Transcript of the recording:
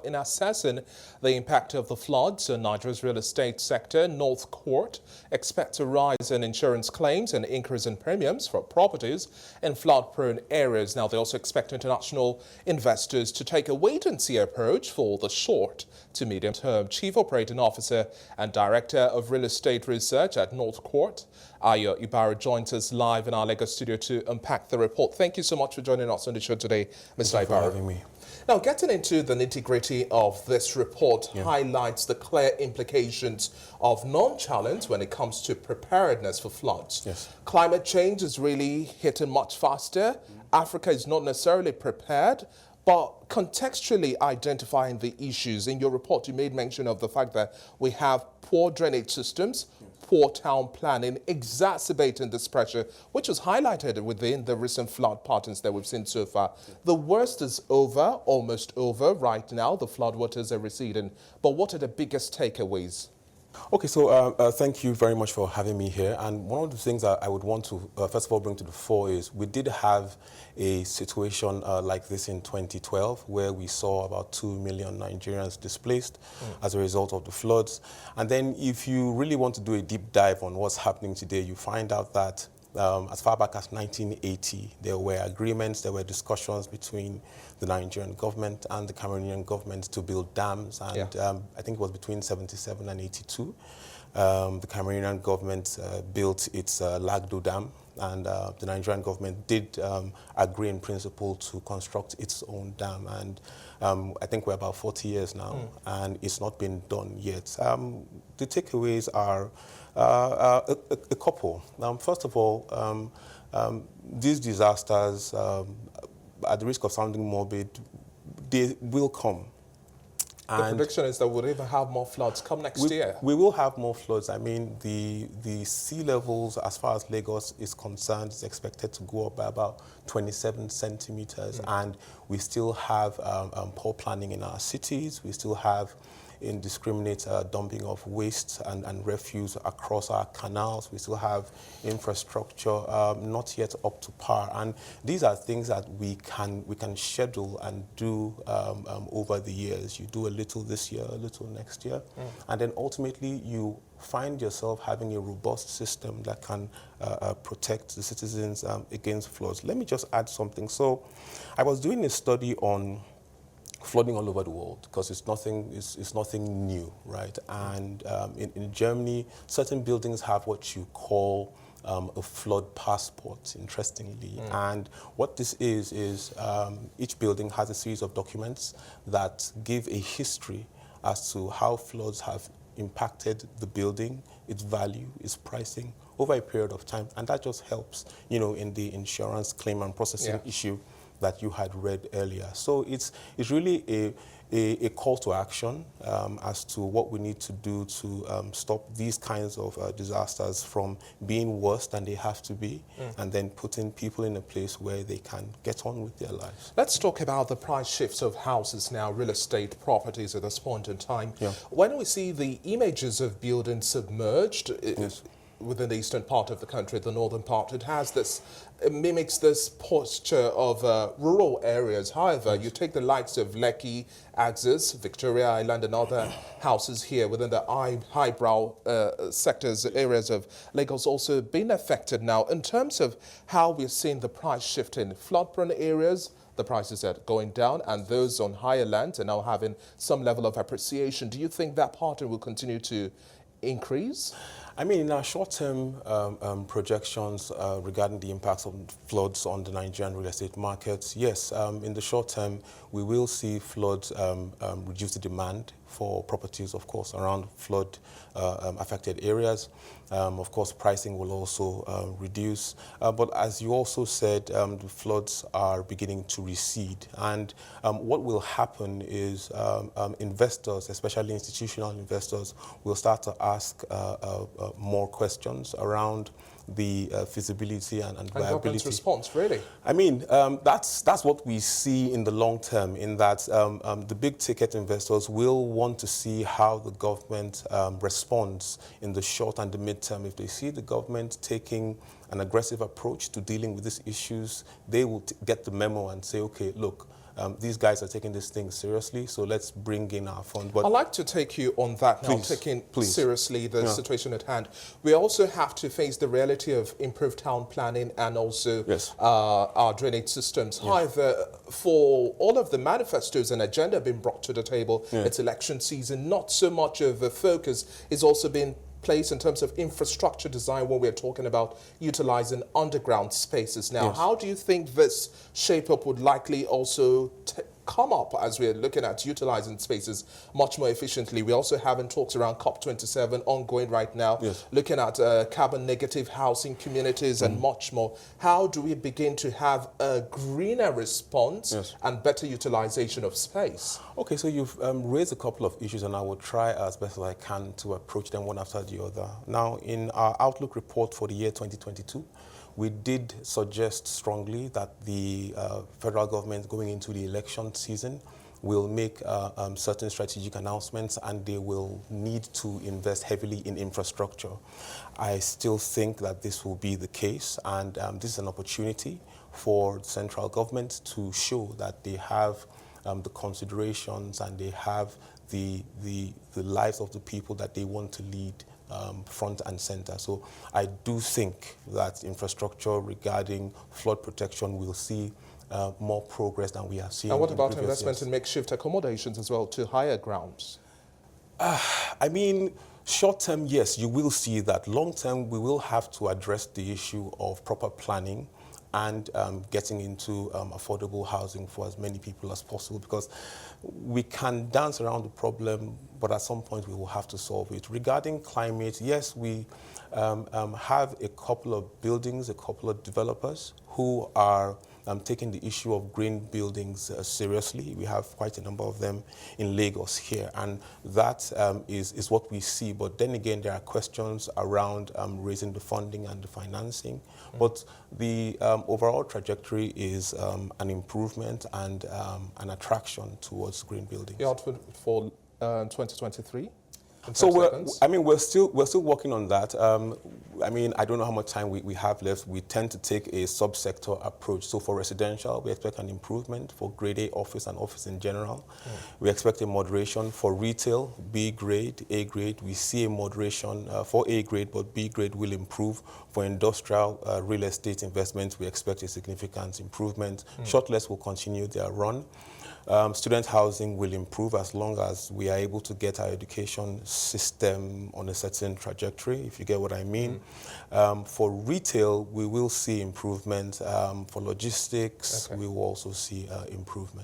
In assessing the impact of the floods on Nigeria's real estate sector, North Court expects a rise in insurance claims and increase in premiums for properties in flood-prone areas. Now, they also expect international investors to take a wait-and-see approach for the short to medium term. Chief Operating Officer and Director of Real Estate Research at North Court, Ayo Ibaru, joins us live in our Lagos studio to unpack the report. Thank you so much for joining us on the show today, Mr. Thank you Ibaru. for having me. Now, getting into the nitty-gritty of this report highlights the clear implications of non-challenge when it comes to preparedness for floods. Yes. Climate change is really hitting much faster. Africa is not necessarily prepared, but contextually identifying the issues. In your report, you made mention of the fact that we have poor drainage systems, poor town planning, exacerbating this pressure, which was highlighted within the recent flood patterns that we've seen so far. The worst is over, almost over right now. The floodwaters are receding. But what are the biggest takeaways? Okay, so thank you very much for having me here. And one of the things that I would want to, first of all, bring to the fore is we did have a situation like this in 2012, where we saw about 2 million Nigerians displaced as a result of the floods. And then if you really want to do a deep dive on what's happening today, you find out that as far back as 1980, there were agreements, there were discussions between the Nigerian government and the Cameroonian government to build dams. And I think it was between 77 and 82. The Cameroonian government built its Lagdo Dam, and the Nigerian government did agree in principle to construct its own dam. And I think we're about 40 years now, and it's not been done yet. The takeaways are a couple. First of all, these disasters, at the risk of sounding morbid, they will come. The prediction is that we'll even have more floods come next year. We will have more floods. I mean, the sea levels, as far as Lagos is concerned, is expected to go up by about 27 centimeters. And we still have poor planning in our cities. We still have indiscriminate dumping of waste and refuse across our canals. We still have infrastructure not yet up to par, and these are things that we can schedule and do over the years. You do a little this year, a little next year, and then ultimately you find yourself having a robust system that can protect the citizens against floods. Let me just add something. So I was doing a study on flooding all over the world, because it's nothing new, right? And in Germany, certain buildings have what you call a flood passport, interestingly. And what this is each building has a series of documents that give a history as to how floods have impacted the building, its value, its pricing over a period of time. And that just helps, in the insurance claim and processing issue that you had read earlier. So it's really a call to action as to what we need to do to stop these kinds of disasters from being worse than they have to be, and then putting people in a place where they can get on with their lives. Let's talk about the price shifts of houses now, real estate properties at this point in time. Yeah. When we see the images of buildings submerged, within the eastern part of the country, the northern part, it mimics this posture of rural areas. However, you take the likes of Lekki, Axis, Victoria Island, and other houses here within the highbrow sectors, areas of Lagos also been affected now. In terms of how we're seeing the price shift in flood-prone areas, the prices are going down, and those on higher land are now having some level of appreciation. Do you think that pattern will continue to increase? I mean, in our short-term projections regarding the impacts of floods on the Nigerian real estate markets, yes, in the short term, we will see floods reduce the demand for properties, of course, around flood-affected areas. Of course, pricing will also reduce. But as you also said, the floods are beginning to recede. And what will happen is investors, especially institutional investors, will start to ask more questions around the feasibility and viability. Government's response, really? I mean, that's what we see in the long term, in that the big ticket investors will want to see how the government responds in the short and the mid-term. If they see the government taking an aggressive approach to dealing with these issues, they will get the memo and say, okay, look, these guys are taking this thing seriously, so let's bring in our fund. But I'd like to take you on that now, taking seriously the situation at hand. We also have to face the reality of improved town planning and also our drainage systems. However, for all of the manifestos and agenda being brought to the table, it's election season, not so much of a focus is also being place in terms of infrastructure design when we're talking about utilizing underground spaces. Now, how do you think this shape-up would likely also come up as we're looking at utilizing spaces much more efficiently? We're also having talks around COP27 ongoing right now, looking at carbon negative housing communities and much more. How do we begin to have a greener response and better utilization of space? Okay, so you've raised a couple of issues, and I will try as best as I can to approach them one after the other. Now, in our Outlook report for the year 2022, we did suggest strongly that the federal government going into the election season will make certain strategic announcements, and they will need to invest heavily in infrastructure. I still think that this will be the case, and this is an opportunity for the central government to show that they have the considerations and they have the lives of the people that they want to lead front and center. So I do think that infrastructure regarding flood protection will see more progress than we have seen. And what about investment in makeshift accommodations as well to higher grounds? I mean, short term, yes, you will see that. Long term, we will have to address the issue of proper planning and getting into affordable housing for as many people as possible, because we can dance around the problem, but at some point we will have to solve it. Regarding climate, yes, we have a couple of buildings, a couple of developers who are taking the issue of green buildings seriously. We have quite a number of them in Lagos here, and that is what we see. But then again, there are questions around raising the funding and the financing. But the overall trajectory is an improvement and an attraction towards green buildings. The output for 2023? So we're still working on that. I mean, I don't know how much time we have left. We tend to take a subsector approach. So for residential, we expect an improvement. For grade A office and office in general, we expect a moderation. For retail, B grade, A grade, we see a moderation for A grade, but B grade will improve. For industrial real estate investments, we expect a significant improvement. Shortlists will continue their run. Student housing will improve as long as we are able to get our education system on a certain trajectory, if you get what I mean. For retail, we will see improvement. For logistics, we will also see improvement.